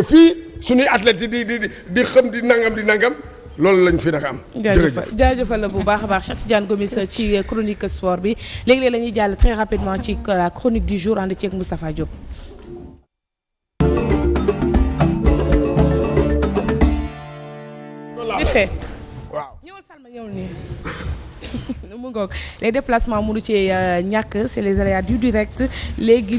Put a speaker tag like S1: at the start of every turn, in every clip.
S1: fii suñuy athlètes yi di xam di nangam loolu lañ fi naka am.
S2: jaajëfal la bu baax a baax Cheikh Tidiane Gomis ci chronique sport bi léegi-léeg la ñuy jàll très rapidement ci la chronique du jour ànd ceeg Moustapha Diop. vite fait.
S1: waaw
S2: ñëwal Salma ñëwal nii. mu ngoog les déplacements mënu ci ñàkk c'est les aléas du direct léegi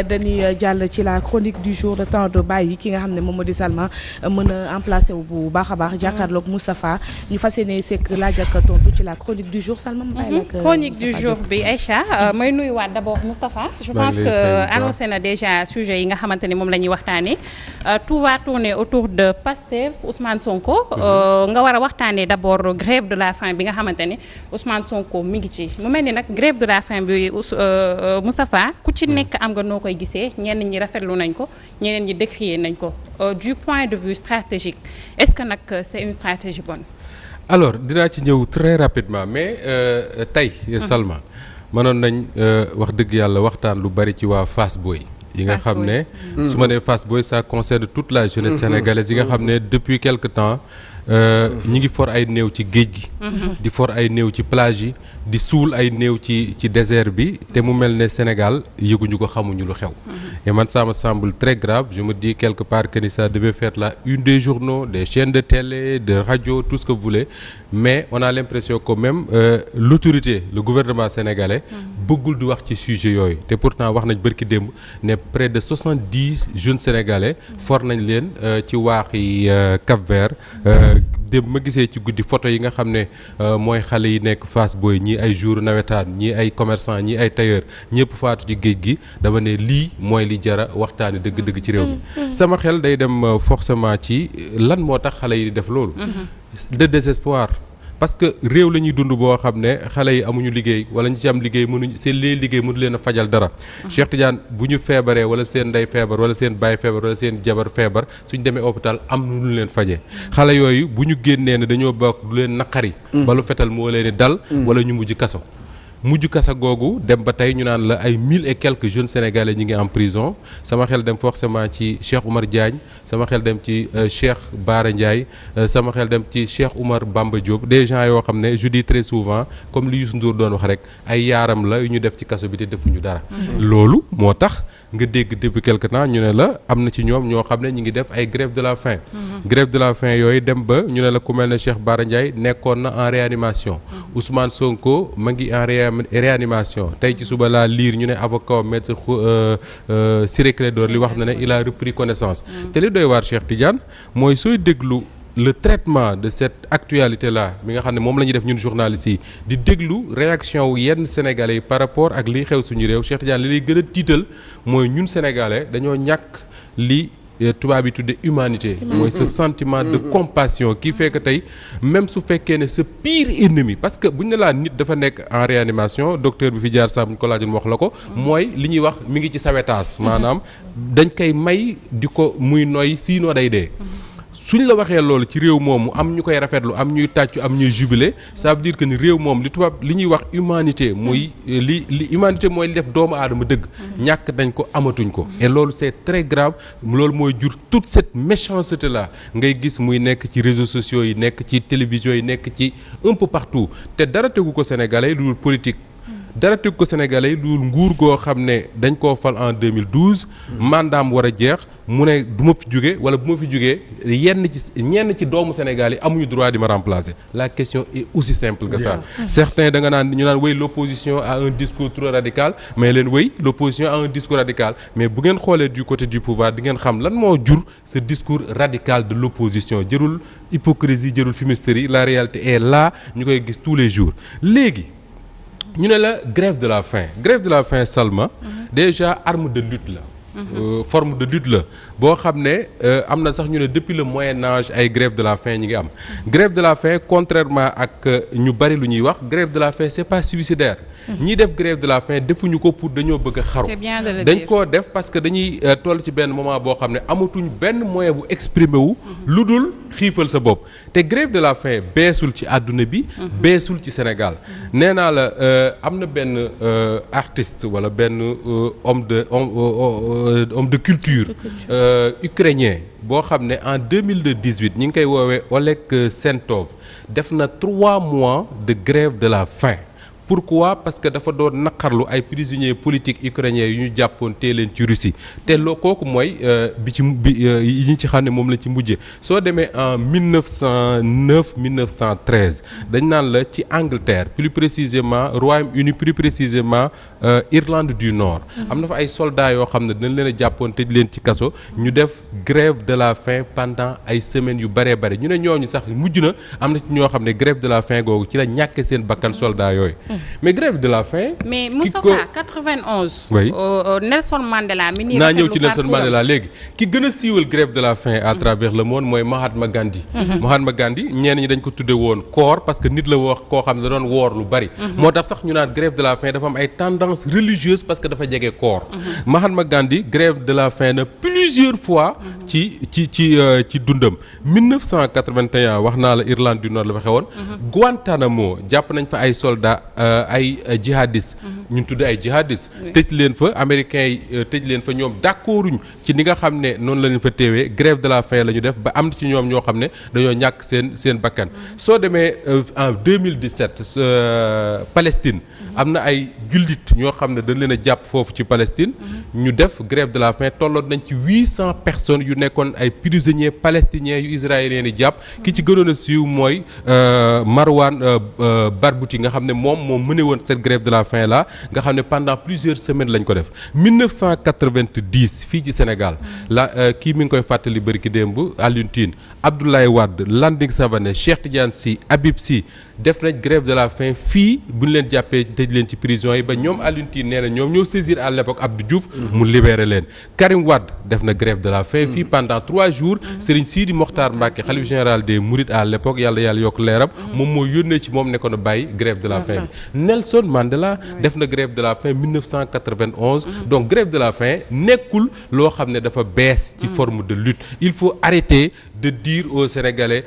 S2: dañuy jàll ci la chronique du jour de temps de bàyyi ki nga xam ne moom moo di Salma mën a emplacé wu bu baax a baax jàkkaarloog Moustapha ñu fas yéene sekk laaj ak tontu ci la chronique du jour Salma mu bàyyi la
S3: chronique du jour bi Aïcha may nuyuwaat d'abord Moustapha je pense que annoncé na déjà sujet yi nga xamante ni moom la ñuy waxtaanee tout va tourner autour de Pastef Ousmane Sonko nga war a waxtaanee d'abord grève de la faim bi nga xamante ni Ousmane Sonko mi ngi ci mu mel ni nag grève de la faim bi Moustapha ku ci nekk am nga noo koy gisee ñenn ñi rafetlu nañ ko ñeneen ñi décrier nañ ko du point de vue stratégique est-ce que nag c'est une stratégie bonne.
S4: alors dinaa ci ñëw très rapidement mais tey Salma mënoon nañ wax dëgg yàlla waxtaan lu bari ci waa Fass Boy yi nga xam ne su ma nee Fass Boy ça concerne toute la jeunesse sénégalaise yi nga xam ne depuis quelque temps ñi ngi for ay néew ci géej gi di for ay néew ci plage yi di suul ay néew ci désert bi te mu mel ne Sénégal yëguñu ko xamuñu lu xew et man ça me semble très grave je me dis quelque part que ni ça devait faire la une des journaux des chaînes de télé de radio tout ce que vous voulez mais on a l'impression que même l'autorité le gouvernement sénégalais bëggul di wax ci sujet yooyu te pourtant wax nañ bërki démb ne près de 70 jeunes sénégalais for nañ leen ci waaxi Cap-Vert démb ma gisee ci guddi photo yi nga xam ne mooy xale yi nekk Fass Boy ñii ay jour nawetaan ñii ay commerçant ñii ay tailleur ñëpp faatu ci géej gi dama ne lii mooy li jara waxtaani dëgg-dëgg ci réew mi sama xel day dem forcément ci lan moo tax xale yi di def loolu de désespoir parce que réew la ñuy dund boo xam ne xale yi amuñu liggéey wala ñu ci am liggéey mënuñ seen liggéey mënu leen a fajal dara Cheikh Tidiane bu ñu feebaree wala seen ndey feebar wala seen baay feebar wala seen jabar feebar suñ demee hôpital am nu ñu leen fajee xale yooyu bu ñu génnee ne dañoo bokk du leen naqari balu fetal moo leen di dal wala ñu mujj kaso googu dem ba tey ñu naan la ay 1000 et quelques jeunes sénégalais ñi ngi en prison sama xel dem forcément ci Cheikh Oumar Diagne sama xel dem ci Cheikh Bara Ndiaye sama xel dem ci Cheikh Oumar Bamba Diop des gens yoo xam ne je dis très souvent comme li Youssou Ndour doon wax rek ay yaaram la yu ñu def ci kaso bi te defuñu dara loolu moo tax nga dégg depuis quelque temps ñu ne la am na ci ñoom ñoo xam ne ñi ngi def ay grève de la faim grève de la faim yooyu dem ba ñu ne la ku mel ne Cheikh Bara Ndiaye nekkoon na en réanimation Ousmane Sonko ma ngi en réanimation tey ci suba laa liir ñu ne avocat maître Ciré Clédor li wax na ne il a repris connaissance te li doy waar Cheikh Tidiane mooy sooy déglu le traitement de cette actualité là mi nga xam ne moom la ñuy def ñun journalistes yi di déglu réaction wu yenn sénégalais yi par rapport ak liy xew suñu réew Cheikh Tidiane li lay gën a tiital mooy ñun sénégalais dañoo ñàkk li tubaab yi tudde humanité mooy ce sentiment de compassion qui fait que tey même su fekkee ne sa pire ennemi parce que buñ ne laa nit dafa nekk en réanimation docteur bi fi jaar sax buñ ko laajoon wax la ko mooy li ñuy wax mi ngi ci sawetaas maanaam dañ koy may di ko muy noy sinon day dee suñ la waxee loolu ci réew moomu am ñu koy rafetlu am ñuy tàccu am ñuy jubilé ça veut dire que ni réew moom li tubaab li ñuy wax humanité muy li humanité mooy li def doomu aadama dëgg ñàkk dañ ko amatuñ ko et loolu c'est très grave loolu mooy jur toute cette méchanceté là ngay gis muy nekk ci réseaux sociaux yi nekk ci télévision yi nekk ci un peu partout te dara tegu ko sénégalais lu dul politique dara teg ko sénégalais lu nguur goo xam ne dañ koo fal en 2012 mandaam war a jeex mu ne du ma fi jóge wala bu ma fi jógee ñenn ci doomu Sénégal yi amuñu droit di ma remplacer la question est aussi simple que ça certains da nga naan ñu naan wéy l'opposition a un discours trop radical mais leen wéy l'opposition a un discours radical mais bu ngeen xoolee du côté du pouvoir di ngeen xam lan moo jur ce discours radical de l'opposition jërul hypocrisie jërul fumisterie la réalité est là ñu koy gis tous les jours léegi ñu ne la grève de la faim Salma déjà arme de lutte la forme de lutte la boo xam ne am na sax ñu ne depuis le Moyen Âge ay grève de la faim ñi ngi am grève de la faim contrairement ak ñu bari lu ñuy wax grève de la faim c'est pas suicidaire ñiy def grève de la faim defuñu ko pour dañoo bëgg a xaru dañ koo def parce que dañuy toll ci benn moment boo xam ne amatuñ benn moyen bu exprimer wu lu dul xiifal sa bopp te grève de la faim beesul ci àdduna bi beesul ci Sénégal nee naa la am na benn artiste wala benn homme de culture ukrainien boo xam ne en 2018 ñi ngi koy woowee Oleg Sentsov def na 3 mois de grève de la faim. Pourquoi? Parce que dafa doon naqarlu ay prisonniers politiques ukrainiens yu ñu jàppoon tee leen ci Russie te loo kooku mooy yi ñu ci xam ne moom la ci mujjee soo demee en 1909 1913 dañ naan la ci Angleterre plus précisément Royaume-Uni plus précisément Irlande du Nord. am na fa ay soldats yoo xam ne dañ leen a jàppoon tëj leen ci kaso ñu def grève de la faim pendant ay semaines yu bëree bëri ñu ne ñooñu sax mujj na am na ci ñoo xam ne grève de la faim googu ci la ñàkkee seen bakkan soldats yooyu. mais grève de la faim.
S3: mais Moustapha 91.
S4: oui
S3: Nelson Mandela mi nii
S4: naa ñëw ci Nelson Mandela léegi ki gën a siiwal grève de la faim à travers le monde mooy Mahatma Gandhi. Mahatma Gandhi ñenn ñi dañ ko tudde woon koor parce que nit la wax koo xam ne da doon woor lu bari. moo tax sax ñu naan grève de la faim dafa am ay tendances religieuses parce que dafa jege koor. Mahatma Gandhi grève de la faim na plusieurs fois. ci dundam 1981 wax naa la Irlande du Nord la fa xewoon. Guantanamo jàpp nañ fa ay soldats. ay jihadistes ñun tudd ay jihadistes tëj leen fa américains yi tëj leen fa ñoom d'accorduñ ci ni nga xam ne noonu la leen fa teewee grève de la faim la ñu def ba am ci ñoom ñoo xam ne dañoo ñàkk seen bakkan soo demee en 2017 Palestine am na ay jullit ñoo xam ne dañ leen a jàpp foofu ci Palestine ñu def grève de la faim tolloon nañ ci 800 personnes yu nekkoon ay prisonniers palestiniens yu israéliens yi jàpp ki ci gënoon a siiw mooy Marwan Barghouti nga xam ne moom mëne woon cette grève de la faim là nga xam ne pendant plusieurs semaines lañ ko def 1990 fii ci Sénégal kii mi ngi koy fàttali bari ki démb Alioune Tine Abdoulaye Wade Landing Savané Cheikh Tidiane Sy Habib Sy def nañ grève de la faim fii bu ñu leen jàppee tëj leen ci prison yi ba ñoom Alioune Tine nee na ñoom ñoo saisir à l'époque Abdou Diouf mu libéré leen Karim Wade def na grève de la faim fii pendant 3 jours Serigne Sidi Mokhtar Mbacké khalife général des Mourides à l'époque yàlla yokk leeram moom moo yónnee ci moom ne ko na bàyyi grève de la faim bi Nelson Mandela def na grève de la faim 1991 donc grève de la faim nekkul loo xam ne dafa bees ci forme de lutte il faut arrêter de dire aux Sénégalais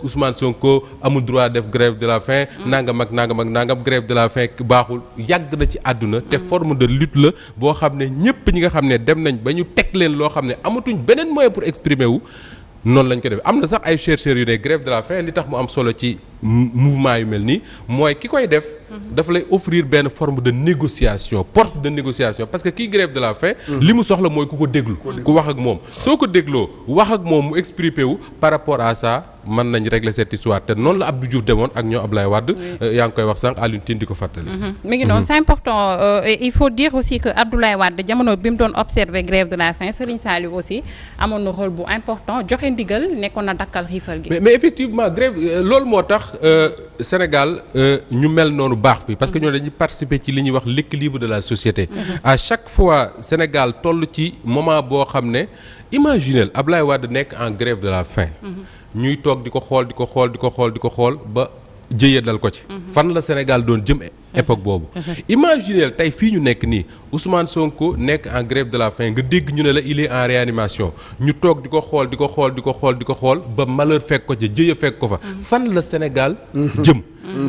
S4: Ousmane Sonko amul droit def grève de la faim nangam ak nangam grève de la faim baaxul yàgg na ci àdduna te forme de lutte la boo xam ne ñëpp ñi nga xam ne dem nañ ba ñu teg leen loo xam ne amatuñ beneen moyen pour exprimer wu noonu lañ ko def am na sax ay chercheurs yu ne grève de la faim li tax mu am solo ci mouvement yu mel nii mooy ki koy def dafa lay offrir benn forme de négociation porte de négociation parce que kii grève de la faim li mu soxla mooy ku ko déglu ku wax ak moom soo ko dégloo wax ak moom mu exprimer wu par rapport à ça mën nañ régler cette histoire te noonu la Abdou Diouf demoon ak ñoo Ablaye Wade yaa ngi koy wax sànq Alioune Tine di ko fàttali
S3: mi ngi noonu c'est important il faut dire aussi que Abdoulaye Wade jamono bi mu doon observer grève de la faim Serigne Saliou aussi amoon na rôle bu important joxe ndigal nekkoon na dakkal xiifal gi
S4: mais effectivement grève loolu moo tax Sénégal ñu mel noonu baax fi parce que ñoo dañuy participer ci li ñuy wax l'équilibre de la société à chaque fois Sénégal toll ci moment boo xam ne imaginez Ablaye Wade nekk en grève de la faim ñuy toog di ko xool ba jëyee dal ko ci fan la Sénégal doon jëm époque boobu imaginez tey fii ñu nekk nii Ousmane Sonko nekk en grève de la faim nga dégg ñu ne la il est en réanimation ñu toog di ko xool ba malheur fekk ko ci jëye fekk ko fa fan la Sénégal jëm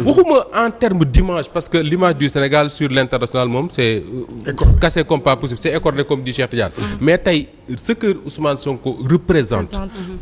S4: waxuma en termes d'image parce que l'image du Sénégal sur l'international moom c'est cassé comme pas possible c'est écorné comme dit Cheikh Tidiane mais tey ce que Ousmane Sonko représente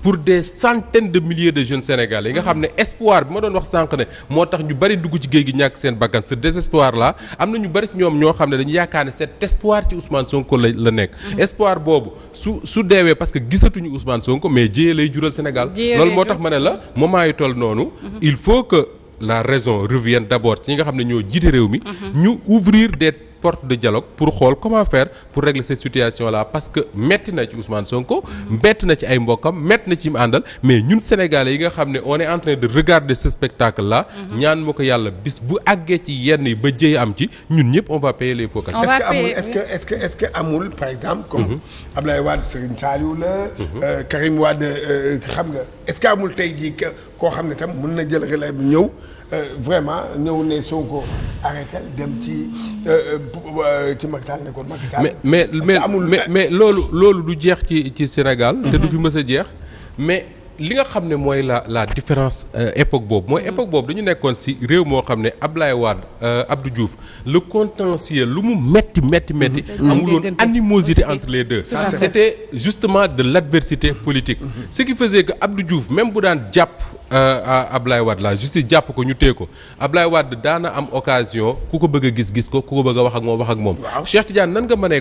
S4: pour des centaines de milliers de jeunes Sénégalais yi nga xam ne espoir bi ma doon wax sànq ne moo tax ñu bari dugg ci géej gi ñàkk seen bakkan ce désespoir là am na ñu bari ci ñoom ñoo xam ne dañu yaakaar ne cet espoir ci Ousmane Sonko la nekk espoir boobu su deewee parce que gisatuñu Ousmane Sonko mais jiyee lay jural Sénégal loolu moo tax ma ne la moment yi toll noonu il faut que la raison revienne d'abord ci ñi nga xam ne ñoo jiite réew mi ñu ouvrir des portes de dialogue pour xool comment faire pour régler cette situation là parce que metti na ci Ousmane Sonko metti na ci ay mbokkam metti na ci mu àndal mais ñun Sénégalais yi nga xam ne on est en train de regarder ce spectacle là ñaan ma ko yàlla bis bu àggee ci yenn yi ba jëye am ci ñun ñëpp on va payer les pots cassés.
S1: est-ce que amul par exemple comme Abdoulaye Wade Serigne Saliou la Karim Wade xam nga est-ce que amul tey jii koo xam ne tam mën na jël relais bi ñëw vraiment ñëw ne Sonko arrêté dem ci Macky Sall ne ko Macky Sall
S4: mais loolu du jeex ci Sénégal te du fi mës a jeex mais li nga xam ne mooy la différence époque boobu mooy époque boobu dañu nekkoon ci réew moo xam ne Ablaye Wade Abdou Diouf le contentieux lu mu metti amuloon animosité entre les deux c'était justement de l'adversité politique ce qui faisait que Abdou Diouf même bu daan jàpp Ablaye Wade la justice jàpp ko ñu téye ko Ablaye Wade daana am occasion ku ko bëgg a gis ko ku ko bëgg a wax ak moom Cheikh Tidiane nan nga mënee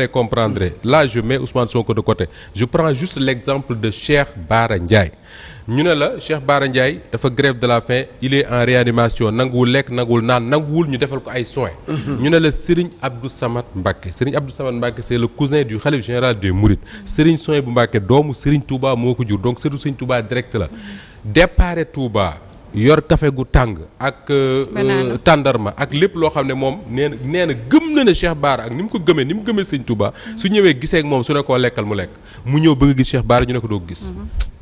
S4: comprendre là je mets Ousmane Sonko de côté je prends juste l'exemple de Cheikh Bara Ndiaye ñu ne la Cheikh Bara Ndiaye dafa grève de la faim il est en réanimation nanguwul lekk nanguwul naan nanguwul ñu defal ko ay soins ñu ne la Serigne Abdou Samad Mbacké c'est le cousin du khalife général des Mourides Serigne Souhaïbou Mbacké doomu Serigne Touba moo ko jur donc sëriñ Serigne Touba direct la départ Touba yor café gu tàng ak tàndarma ak lépp loo xam ne moom nee na gëm na ne Cheikh Bara ak ni mu ko gëmee ni mu gëmee Serigne Touba su ñëwee gisee ak moom su ne koo lekkal mu lekk mu ñëw bëgg a gis Cheikh Bara ñu ne ko doo gis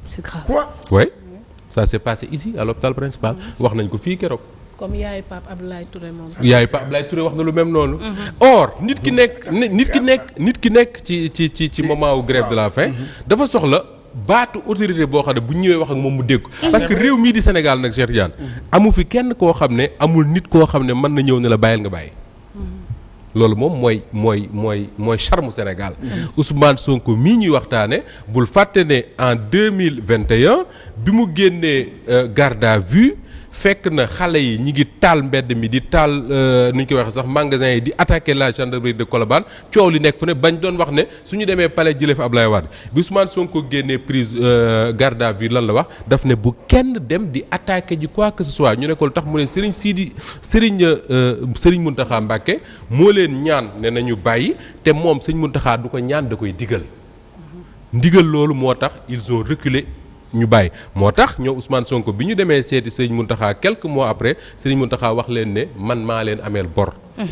S2: c'est grave.
S1: Quoi?
S4: Oui, ça s'est passé ici à l'hôpital principal wax nañ ko fii keroog.
S2: comme yaayu Pape Abdoulaye Touré moom.
S4: yaayu Pape Abdoulaye Touré wax na lu même noonu. or nit ki nekk ci moment wu grève de la faim. dafa soxla baatu autorité boo xam ne bu ñëwee wax ak moom mu dégg. parce que réew mii di Sénégal nag Cheikh Tidiane amu fi kenn koo xam ne amul nit koo xam ne mën na ñëw ne la bàyyil nga bàyyi. loolu moom mooy charme Sénégal Ousmane Sonko mii ñuy waxtaane bul fàtte ne en 2021 bi mu génnee garde à vue fekk na xale yi ñi ngi taal mbedd mi di taal nu ñu koy waxee sax magasin yi di attaquer la gendarmerie de Colobane coow li nekk fu ne bañ doon wax ne suñu demee palais jëlee fa Ablaye Wade bi Ousmane Sonko génnee prise garde à vue lan la wax daf ne bu kenn dem di attaquer ji quoi que ce soit ñu ne ko lu tax mu ne Serigne Mountakha Mbacké moo leen ñaan ne nañu bàyyi te moom Serigne Mountakha du ko ñaan da koy digal ndigal loolu moo tax ils ont reculé ñu bàyyi moo tax ñoo Ousmane Sonko bi ñu demee seeti Serigne Mountakha quelques mois après Serigne Mountakha wax leen ne man maa leen ameel bor.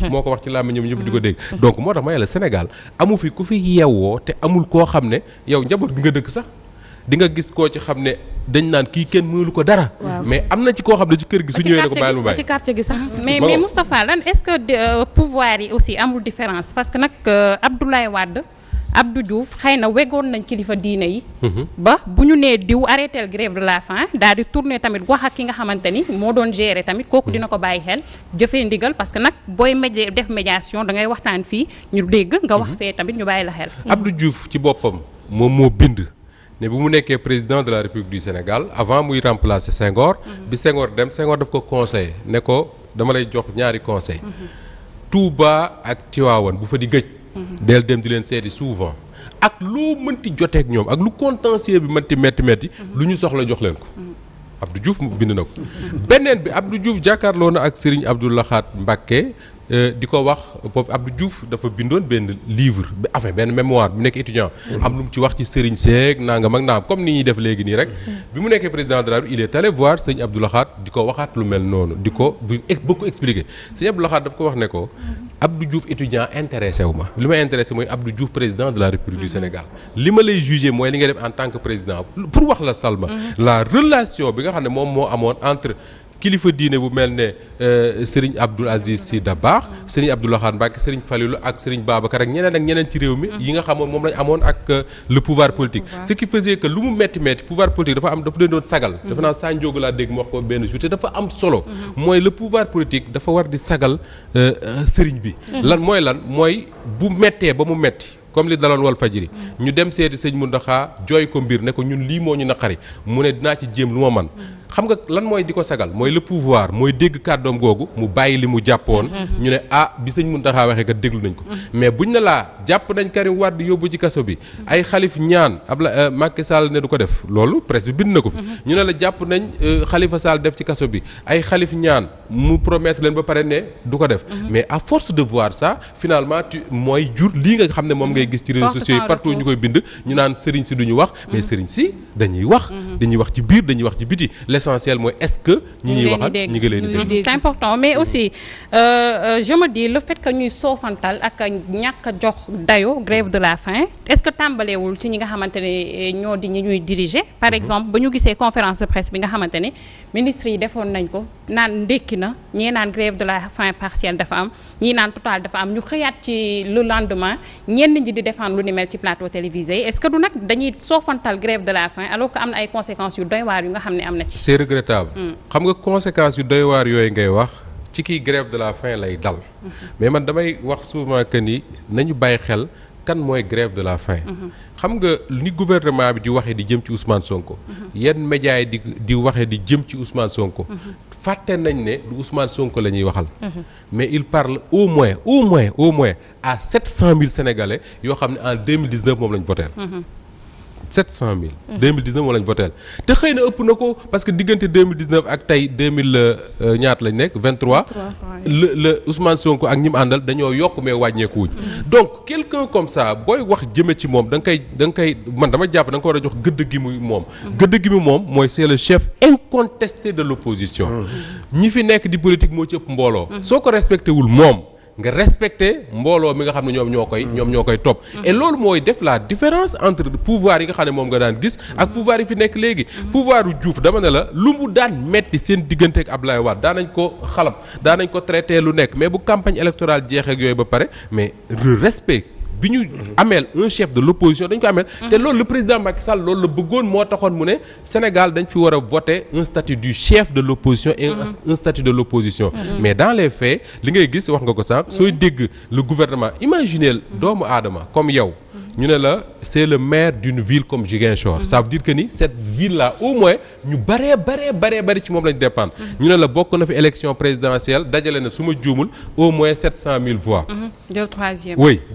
S4: moo ko wax ci làmmiñ ñoom ñëpp di ko dégg. donc moo tax ma yàlla Sénégal amu fi ku fi yeewoo te amul koo xam ne yow njaboot gi nga dëkk sax di nga gis koo ci xam ne dañ naan kii kenn mënulu ko dara. mais am na ci koo xam ne ci kër gi su ñëwee ne ko bàyyil mu bàyyi.
S2: ci quartier gi sax.
S3: mais Moustapha lan est-ce que pouvoir yi aussi amul différence parce que nag Abdoulaye Wade. Abdou Diouf xëy na wegoon nañ kilifa diine yi. ba bu ñu nee diw arrêté grève de la faim daal di tourner tamit wax ak ki nga xamante ni moo doon gérer tamit kooku dina ko bàyyi xel jëfee ndigal parce que nag booy def médiation da ngay waxtaan fii ñu dégg nga wax fee tamit ñu bàyyi la xel.
S4: Abdou Diouf ci boppam moom moo bind ne bu mu nekkee président de la République du Sénégal avant muy remplacer Senghor. bi Senghor dem Senghor daf ko conseillé ne ko dama lay jox ñaari conseil Touba ak Tivaouane bu fa di gëj. del dem di leen seeti souvent ak loo mënti joteek ñoom ak lu contentieux bi mënti metti lu ñu soxla jox leen ko Abdou Diouf bind na ko beneen bi Abdou Diouf jàkkaarloo na ak Serigne Abdou Lahad Mbacké di ko wax boobu Abdou Diouf dafa bindoon benn livre enfin benn mémoire bi nekk étudiant am lu mu ci wax ci Serigne Seck nangam ak naam comme ni ñuy def léegi nii rek bi mu nekkee président de la République il est allé voir Serigne Abdou Lahad di ko waxaat lu mel noonu di ko bëgg ko expliquer Serigne Abdou Lahad daf ko wax ne ko Abdou Diouf étudiant intéressé wu ma li ma intéressé mooy Abdou Diouf président de la République du Sénégal li ma lay juger mooy li nga def en tant que président pour wax la Salma la relation bi nga xam ne moom moo amoon entre kilifa diine bu mel ne Serigne Abdoul Aziz Sy Dabakh Serigne Abdou Lahad Mbacké Serigne Falilou ak Serigne Babacar ak ñeneen ci réew mi yi nga xamoon moom lañ amoon ak le pouvoir politique ce qui faisait que lu mu metti pouvoir politique dafa leen doon sagal dafa naa saa njóogu laa dégg mu wax ko benn jour te dafa am solo mooy le pouvoir politique dafa war di sagal Serigne bi lan mooy bu mettee ba mu metti comme li daloon Walfadjri ñu dem seeti sëñ Mountakha jooy ko mbir ne ko ñun lii moo ñu naqari mu ne dinaa ci jéem lu ma man xam nga lan mooy di ko sagal mooy le pouvoir mooy dégg kàddoom googu mu bàyyi li mu jàppoon ñu ne bi sëñ Mountakha waxee kat déglu nañ ko mais buñ ne laa jàpp nañ Karim Wade yóbbu ci kaso bi ay xalif ñaan Macky Sall ne du ko def loolu presse bi bind na ko fi ñu ne la jàpp nañ Khalifa Sall def ci kaso bi ay xalif ñaan mu promettre leen ba pare ne du ko def mais à force de voir ça finalement mooy jur lii nga xam ne moom ngay gis ci réseaux sociaux yi partout ñu koy bind ñu naan sëriñ si duñu wax mais sëriñ si dañuy wax ci biir dañuy wax ci biti l'essentiel mooy est-ce que ñi ñuy waxal ñi ngi leen di dégg
S3: c'est important mais aussi je me dis le fait que ñuy soofantal ak ñàkk a jox dayo grève de la faim est-ce que tàmbaleewul ci ñi nga xamante ne ñoo di ñi ñuy diriger par exemple ba ñu gisee conférence de presse bi nga xamante ne ministre yi defoon nañ ko naan ndékki na ñii naan grève de la faim partielle dafa am ñii naan total dafa am ñu xëyaat ci le lendemain ñenn ñi di défendre lu ni mel ci plateau télévisé yi est-ce que du nag dañuy soofantal grève de la faim alors que am na ay conséquences yu doy waar yu nga xam ne am na ci.
S4: c'est regrettable. xam nga conséquences yu doy waar yooyu ngay wax ci kii grève de la faim lay dal. mais man damay wax souvent que ni nañu bàyyi xel. kan mooy grève de la faim. xam nga ni gouvernement bi di waxee di jëm ci Ousmane Sonko. yenn médias yi di waxee di jëm ci Ousmane Sonko. fàtte nañ ne du Ousmane Sonko la ñuy waxal. mais il parle au moins à 700 000 Sénégalais yoo xam ne en 2019 moom la ñu voteel. 700 000. 2019 moom la ñu voteel te xëy na ëpp na ko parce que diggante 2019 ak tey 2000 ñaata lañ nekk 23. la Ousmane Sonko ak ñi mu àndal dañoo yokk mais wàññeeku wuñ. donc quelqu'un comme ça booy wax jëme ci moom da nga koy man dama jàpp da nga ko war a jox gëdd gi muy moom. gëdd gi muy moom mooy c'est le chef incontesté de l'opposition. ñi fi nekk di politique moo ci ëpp mbooloo. soo ko respecté wul moom. nga respecté mbooloo mi nga xam ne ñoom ñoo koy topp. et loolu mooy def la différence entre pouvoir yi nga xam ne moom nga daan gis. ak pouvoir yi fi nekk léegi. pouvoir yu Diouf dama ne la lu mu daan metti seen diggante ak Ablaye Wade daan nañ ko xalab daan nañ ko traité lu nekk mais bu campagne électorale jeexee ak yooyu ba pare mais le respect. bi ñu ameel un chef de l'opposition dañ ko ameel te loolu le président Macky Sall loolu la bëggoon moo taxoon mu ne Sénégal dañ fi war a voter un statut du chef de l'opposition et un statut de l'opposition mais dans les faits li ngay gis wax nga ko sànq sooy dégg le gouvernement imaginez doomu aadama comme yow ñu ne la c'est le maire d'une ville comme Ziguinchor ça veut dire que ni cette ville là au moins ñu bari ci moom lañ dépendre ñu ne la bokk na fi élection présidentielle dajale na su ma juumul au moins 700 000 voix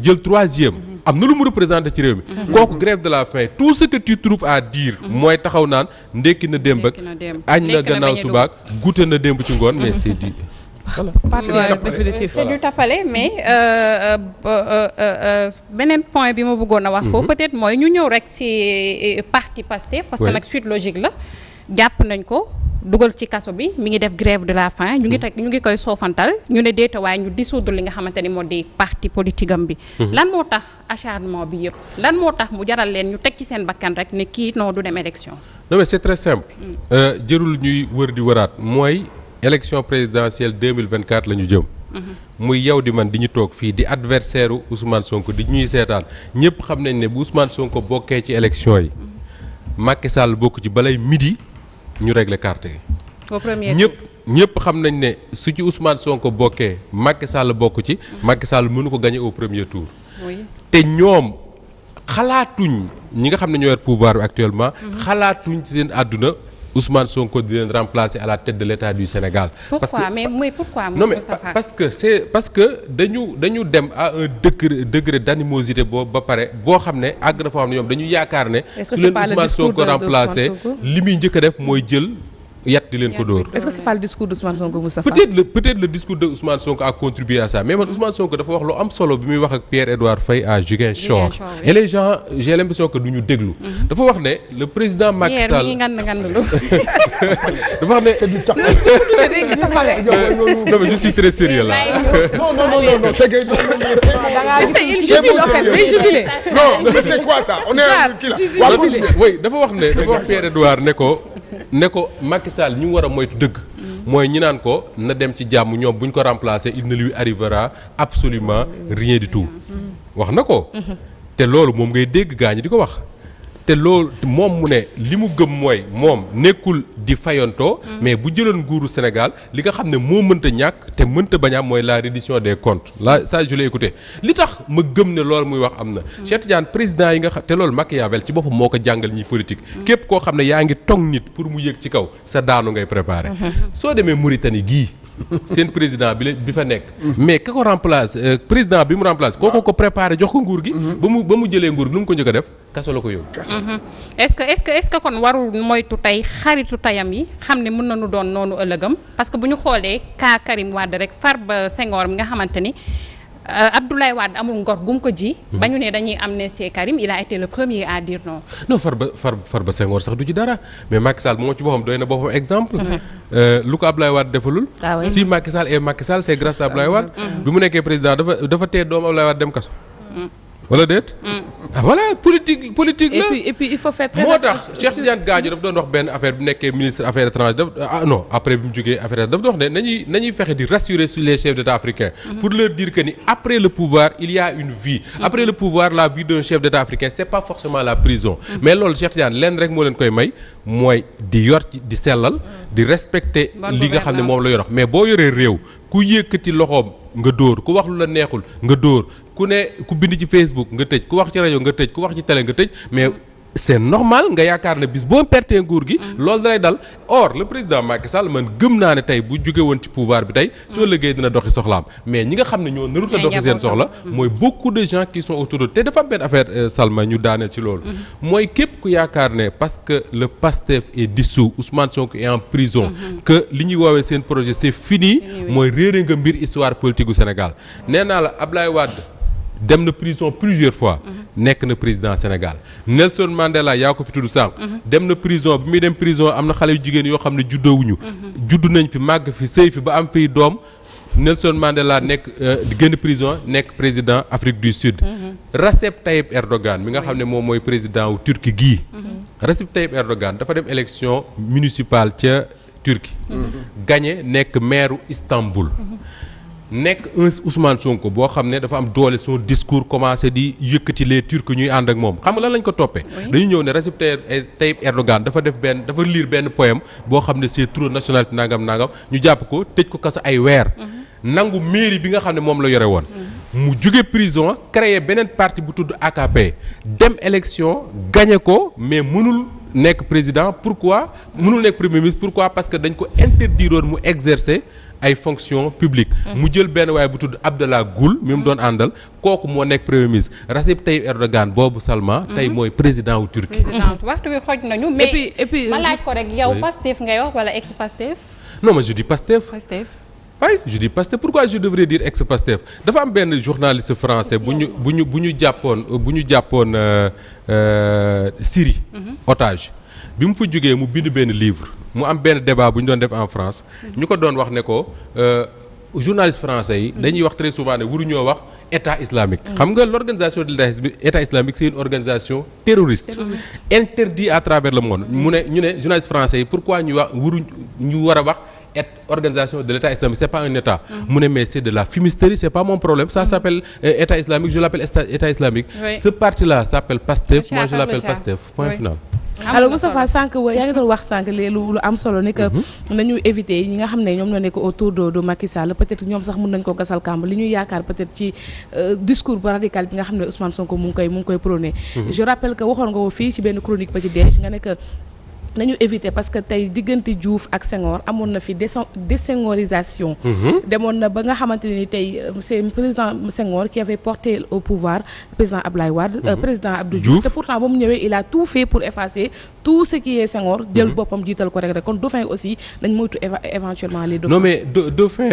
S4: jël troisième am na lu mu représenté ci réew mi kooku grève de la faim tout ce que tu trouves à dire mooy taxaw naan ndekki na démb ak añ na gannaaw subaak goûté na démb ci ngoon mais c'est du
S3: voilà c'est du tapalé mais beneen point bi ma bëggoon a wax foofu peut-être mooy ñu ñëw rek ci parti Pastef parce que nag suite logique la jàpp nañ ko dugal ci kaso bi mi ngi def grève de la faim ñu ngi koy soofantal ñu ne déeta waaye ñu dissoudre li nga xamante ni moo di parti politique am bi lan moo tax acharnement bi yëpp lan moo tax mu jaral leen ñu teg ci seen bakkan rek ne kii non du dem élection.
S4: non mais c'est très simple jërul ñuy wër di wëraat mooy élection présidentielle 2024 la ñu jëm muy yow di man di ñu toog fii di adversaire u Ousmane Sonko di ñuy seetaan ñëpp xam nañ ne bu Ousmane Sonko bokkee ci élection yi Macky Sall bokk ci balay midi ñu régler carte yi.
S3: au premier
S4: ñëpp xam nañ ne su ci Ousmane Sonko bokkee Macky Sall bokk ci. Macky Sall mënu ko gagner au premier tour. te ñoom xalaatuñ ñi nga xam ne ñoo yor pouvoir bi actuellement. xalaatuñ ci seen àdduna Ousmane Sonko di leen remplacer à la tête de l'État du Sénégal.
S3: Pourquoi mais pourquoi
S4: non mais parce que dañu dem à un degré d'animosité boobu ba pare boo xam ne àgg na foo xam ne ñoom dañu yaakaar ne. su leen Ousmane Sonko remplacer li muy njëkk a def mooy jël. yat di leen ko dóor.
S2: est-ce que c'est pas le discours d'Ousmane Sonko Moustapha?
S4: peut-être le discours de Ousmane Sonko a contribué à ça mais man Ousmane Sonko dafa wax lu am solo bi muy wax ak Pierre-Edouard Faye à Ziguinchor. Et les gens j'ai l'impression que du ñu déglu. dafa wax ne le président Macky Sall dafa wax ne c'est du tapage. non mais je suis très sérieux là.
S1: non c'est que non mais c'est quoi ça on est kii la.
S4: oui dafa wax Pierre-Edouard ne ko Macky Sall ñu war a moytu dëgg mooy ñi naan ko na dem ci jàmm ñoom bu ñu ko remplacer il ne lui arrivera absolument rien du tout wax na ko te loolu moom ngay dégg gaa ñi di ko wax te loolu moom mu ne li mu gëm mooy moom nekkul di fayantoo mais bu jëloon nguuru Sénégal li nga xam ne moo mënta ñàkk te mënta bañ am mooy la reddition des comptes là ça je l'ai écouté li tax ma gëm ne loolu muy wax am na Cheikh Tidiane président yi nga xam te loolu Machiavel ci boppam moo ko jàngal ñi politique képp koo xam ne yaa ngi tong nit pour mu yëg ci kaw sa daanu ngay préparer soo demee Mauritanie gii seen président bi fa nekk mais ka ko remplace président bi mu remplace kooko ko préparé jox ko nguur gi ba mu jëlee nguur gi lu mu ko njëkk a def kaso la ko yóbbu
S3: est-ce que kon warul moytu tey xaritu tayam yi xam ne mën nañu doon noonu ëllëgam parce que bu ñu xoolee cas Karim Wade rek Farba Senghor mi nga xamante ni Abdoulaye Wade amul ngor gum ko ji. ba ñu ne dañuy amnistier Karim il a été le premier à dire non.
S4: non Farba Senghor sax du ci dara mais Macky Sall moo ci boppam doy na boppam exemple. lu ko Abdoulaye Wade defalul. si Macky Sall et Macky Sall c'est grâce à Abdoulaye Wade. bi mu nekkee président dafa tee doomu Abdoulaye Wade dem kaso. wala déet. Voilà politique la.
S2: et puis il faut faire très
S4: moo tax Cheikh Tidiane Gadio daf doon wax benn affaire bu nekkee ministre affaires étrangères non après bi mu jógee affaires daf doon wax ne nañuy fexe di rassurer sur les chefs d'État africains. pour leur dire que ni après le pouvoir il y a une vie. après le pouvoir la vie d'un chef d'État africain c'est pas forcément la prison. mais loolu Cheikh Tidiane lenn rek moo leen koy may mooy di yor di sellal di respecter li nga xam ne moom la yor mais boo yoree réew ku yëkkati loxoom nga dóor ku wax lu la neexul nga dóor ku bind ci Facebook nga tëj ku wax ci rajo nga tëj ku wax ci télé nga tëj mais c'est normal nga yaakaar ne bis boo pertee nguur gi loolu dalay dal or le président Macky Sall man gëm naa ne tey bu jóge woon ci pouvoir bi tey soo liggéey dina doxi soxlaam mais ñi nga xam ne ñoo narut a doxi seen soxla mooy beaucoup de gens qui sont autour de te dafa am benn affaire Salma ñu daaneel ci loolu mooy képp ku yaakaar ne parce que le PASTEF est dissous Ousmane Sonko est en prison que li ñuy woowee seen projet c'est fini mooy réere nga mbir histoire politique gu Sénégal nee naa la Ablaye Wade dem na prison plusieurs fois nekk na président Sénégal Nelson Mandela yaa ko fi tudd sànq dem na prison bi muy dem prison am na xale yu jigéen yoo xam ne juddoowuñu judd nañ fi màgg fi sëy fi ba am fiy doom Nelson Mandela nekk di génn prison nekk président Afrique du Sud Recep Tayyip Erdogan mi nga xam ne moom mooy président wu Turquie gii Recep Tayyip Erdogan dafa dem élection municipale ca Turquie gagné nekk maire Istanbul nekk un Ousmane Sonko boo xam ne dafa am doole son discours commencé di yëkkati les Turcs ñuy ànd ak moom xam nga lan lañ ko toppee dañu ñëw ne Recep Tayyip Erdogan dafa lire benn poème boo xam ne c'est trop nationalité nangam ñu jàpp ko tëj ko kaso ay weer nangu mairie bi nga xam ne moom la yore woon mu jóge prison créer beneen parti bu tudd AKP dem élection gagné ko mais mënul nekk président pourquoi mënul nekk premier ministre pourquoi parce que dañ ko interdiroon mu exercer ay fonctions publiques mu jël benn waaye bu tudd Abdallah Gül mi mu doon àndal kooku moo nekk premier ministre Recep Tayyip Erdogan boobu Salma tey mooy président wu Turquie.
S3: président waxtu bi xoj nañu. mais et puis ma laaj ko rek yow Pastef ngay wax wala ex Pastef.
S4: non mais je dis Pastef. oui je dis Pastef pourquoi je devrais dire ex Pastef dafa am benn journaliste français bu ñu jàppoon Syrie otage bi mu fa jógee mu bind benn livre mu am benn débat bu ñu doon def en France ñu ko doon wax ne ko journalistes français yi dañuy wax très souvent ne waruñoo wax état islamique xam nga l'organisation de l'état islamique c'est une organisation terroriste interdite à travers le monde ñu ne journalistes français yi pourquoi ñu war a wax organisation de l'état islamique c'est pas un état mu ne mais c'est de la fumisterie c'est pas mon problème ça s'appelle état islamique je l'appelle état islamique ce parti là s'appelle PASTEF moi je l'appelle PASTEF point final.
S2: alors Moustapha sànq yaa ngi doon wax sànq lu am solo ni que nañu éviter ñi nga xam ne ñoom ñoo nekk autour de Macky Sall peut-être ñoom sax mën nañ ko gasal kàmb li ñuy yaakaar peut-être ci discours bu radical bi nga xam ne Ousmane Sonko mu ngi koy prôné. je rappelle que waxoon nga ko fii ci benn chronique ba ci deej nga nekk nañu éviter parce que tey diggante Diouf ak Senghor amoon na fi désengorisation. demoon na ba nga xamante ni tey c'est président Senghor qui avait porté au pouvoir président Ablaye Wade. président Abdou Diouf te pourtant ba mu ñëwee il a tout fait pour effacer tout ce qui est Senghor. jël boppam jiital ko rek kon dauphin aussi dañ moytu éventuellement les dauphins. non
S4: mais dauphin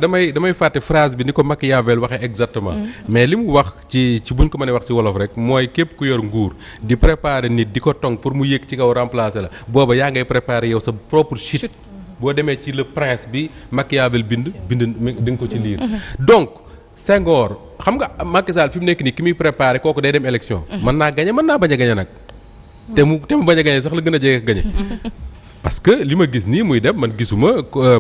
S4: damay fàtte phrase bi ni ko Machiavel waxee exactement. mais li mu wax ci buñ ko mënee wax ci wolof rek mooy képp ku yor nguur di préparer nit di ko tong pour mu yéeg ci kaw remplacer. booba yaa ngay préparer yow sa propre chute boo demee ci le prince bi Machiavel bind di nga ko ci lire donc Senghor xam nga Macky Sall fi mu nekk nii ki muy préparer kooku day dem élection mën naa gagner mën naa bañ a gagner nag te mu bañ a gagner sax la gën a jege gagner parce que li ma gis nii muy dem man gisuma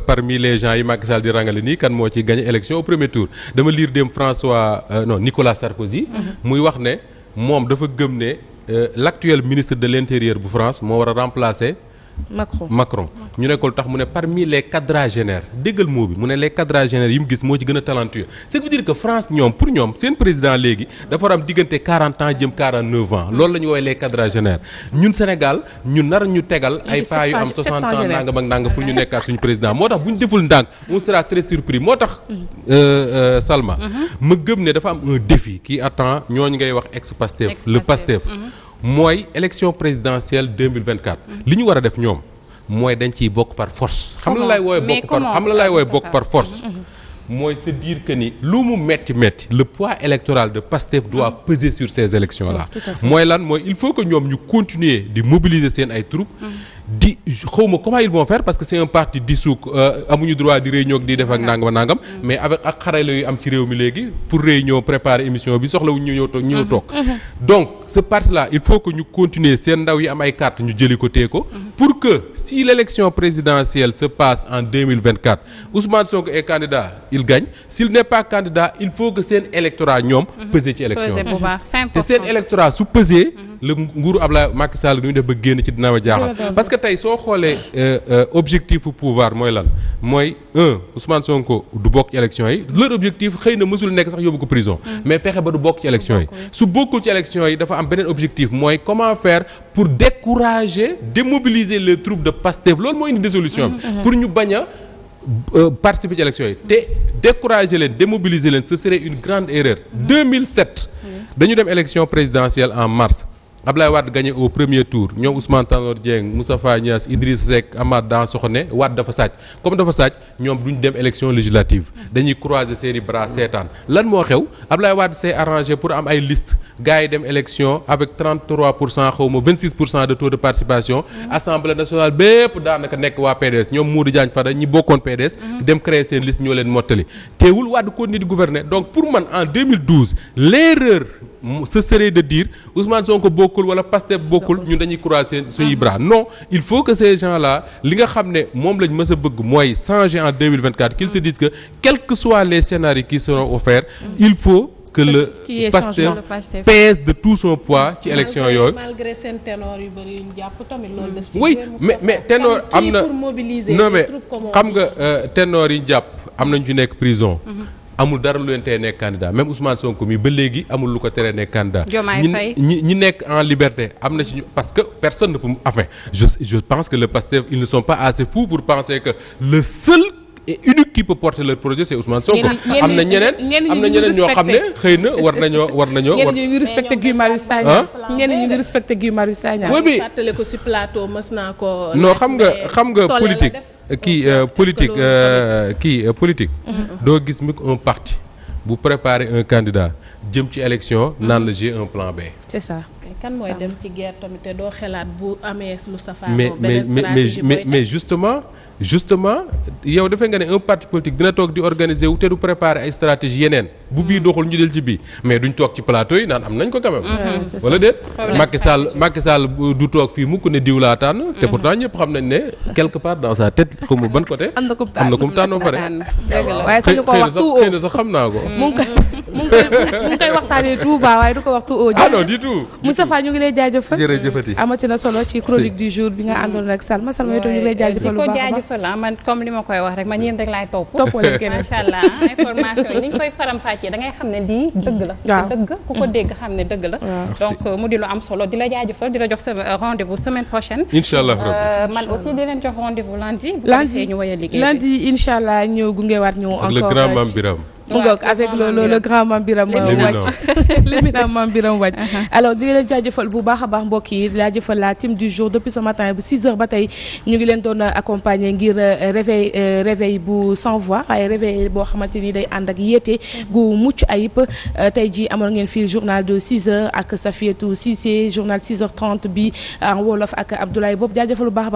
S4: parmi les gens yi Macky Sall di rangale nii kan moo ci gagner élection au premier tour dama lire dem Nicolas Sarkozy muy wax ne moom dafa gëm ne l'actuel ministre de l'intérieur bu France moo war a remplacer Macron ñu ne ko tax mu ne parmi les quadragénaires déggal moo bi mu ne les quadragénaires yi mu gis moo ci gën a talentueux ce qui veut dire que France pour ñoom seen président léegi dafa war am diggante 40 ans jëm 49 ans loolu la ñu woowee les quadragénaires ñun Sénégal ñu nar ñu tegal ay paa yu am 60 ans nangam ak nangam pour ñu nekkaat suñu président moo tax bu ñu deful ndànk on sera très surpris moo tax Salma ma gëm ne dafa am un défi qui attend ñooñu ngay wax ex-Pastef le Pastef mooy élection présidentielle 2024 li ñu war a def ñoom mooy dañ ciy bokk par force xam la laay woowe bokk par force mooy se dire que ni lu mu metti le poids électoral de Pastef doit peser sur ces élections là mooy lan mooy il faut que ñoom ñu continuer di mobiliser seen ay troupes di xawma comment ils vont faire parce que c'est un parti dissous amuñu droit di réunion di def ak nangam mais avec ak xarala yu am ci réew mi léegi pour réunion préparer émission bi soxlawuñ ñu ñëw toog donc ce parti là il faut que ñu continuer seen ndaw yi am ay carte ñu jëli ko tee ko pour que si l'élection présidentielle se passe en 2024 Ousmane Sonko est candidat il gagne s'il n'est pas candidat il faut que seen électorat ñoom peser ci élection te seen électorat su peser le nguuru Abdoulaye Macky Sall nu ñu def ba génn ci dina ma jaaxal parce que tey soo xoolee objectif pouvoir mooy lan mooy Ousmane Sonko du bokk ci élection yi leur objectif xëy na mësul nekk sax yóbbu ko prison mais fexe ba du bokk ci élection yi su bokkul ci élection yi dafa am beneen objectif mooy comment faire pour décourager démobiliser les troupes de Pastef loolu moo indi dissolution bi pour ñu bañ a participer ci élection yi te décourager leen démobiliser leen ce serait une grande erreur 2007 dañu dem élection présidentielle en mars Abdoulaye Wade gagné au premier tour ñoom Ousmane Tanor Dieng Moustapha Niasse Idriss Seck Amath Dansokho Wade dafa sàcc comme dafa sàcc ñoom duñ dem élection législative dañuy croiser seeni bras seetaan lan moo xew Abdoulaye Wade s'est arrangé pour am ay liste gars yi dem élection avec 33% xaw ma 26% de taux de participation assemblée nationale bépp daanaka nekk waa PDS ñoom Modou Diagne Fada ñi bokkoon PDS dem créer seen liste ñoo leen mottali teewul Wade continuer di gouverner donc pour man en 2012 l'erreur ce serait de dire Ousmane Sonko bokkul wala Pastef bokkul ñun dañuy croiser suñuy bras non il faut que ces gens là li nga xam ne moom lañ mës a bëgg mooy changer en 2024 qu'ils se disent que quels que soient les scénarios qui seront offerts il faut que le Pastef pèse de tout son poids ci élection yooyu
S5: malgré seen ténor yu bëri yu ñu jàpp tamit loolu def ci
S4: oui mais ténor am na non mais xam nga ténor yi jàpp am nañu ci nekk prison amul dara lu leen tee nekk candidat même Ousmane Sonko mi ba léegi amul lu ko teree nekk candidat ñi nekk en liberté am na ci parce que personne ne peut enfin je pense que le Pastef ils ne sont pas assez fous pour penser que le seul et unique qui peut porter leur projet c'est Ousmane Sonko am na ñeneen ñoo xam ne xëy na war nañoo
S2: ñenn ñu ngi respecté Guy Marius Sagna ñenn ñu ngi respecté Guy Marius Sagna
S5: bi fàttale ko ci plateau mës naa ko
S4: non xam nga politique politique doo gis mi un parti bu préparer un candidat jëm ci élection naan la j'ai un plan B
S2: c'est ça
S5: kan mooy dem ci guerre tamit te doo xalaat bu amee lu safaanoo benn stratégie
S4: mais justement yow defee nga ne un parti politique dina toog di organiser wu te du préparer ay stratégie yeneen bu bii doxul ñu del ci bii mais duñ toog ci plateau yi naan am nañ ko quand même wala déet Macky Sall du toog fii mukk ne diw laa tànn te pourtant ñëpp xam nañ ne quelque part dans sa tête xaw ma ban côté am na ku mu tànn ba pare
S2: waaye sañu ko wax tout
S4: xëy na sax xam naa ko
S2: mu ngi koy waxtaanee tout bas waaye du ko wax tout haut
S4: ah non du tout
S2: Moustapha ñu ngi lay jaajëfal
S4: jërëjëfati
S2: amati na solo ci chronique du jour bi nga àndoon ak Salma yow ñu ngi lay jaajëfal bu baax
S3: man comme li ma koy wax rek man yéen rek laay
S2: toppoo leen keneen
S3: macha allah information yi ni ñu koy faram-fàccee da ngay xam ne lii dëgg la dëgg ku ko dégg xam ne dëgg la donc mu di lu am solo di la jaajëfal di la jox sa rendez-vous semaine prochaine
S4: incha allah
S3: man aussi di leen jox rendez-vous lundi ñu woy a liggéey
S2: lundi incha allah ñëw gungewaat ñu encore
S4: le grand Mame Biram
S2: mu ngoog avec le grand Mame Biram wàcc l'éminent Mame Biram wàcc alors di leen jaajëfal bu baax a baax mbokk yi jaajëfal la team du jour depuis ce matin ba 6h ba tey ñu ngi leen doon accompagner ngir réveil bu sans voix waaye réveil boo xamante ni day ànd ak yéete gu mucc ayib tey ji amoon ngeen fii journal de 6h ak Safiatou Cissé journal 6h30 bi en wolof ak Abdoulaye Bob jaajëfal bu baax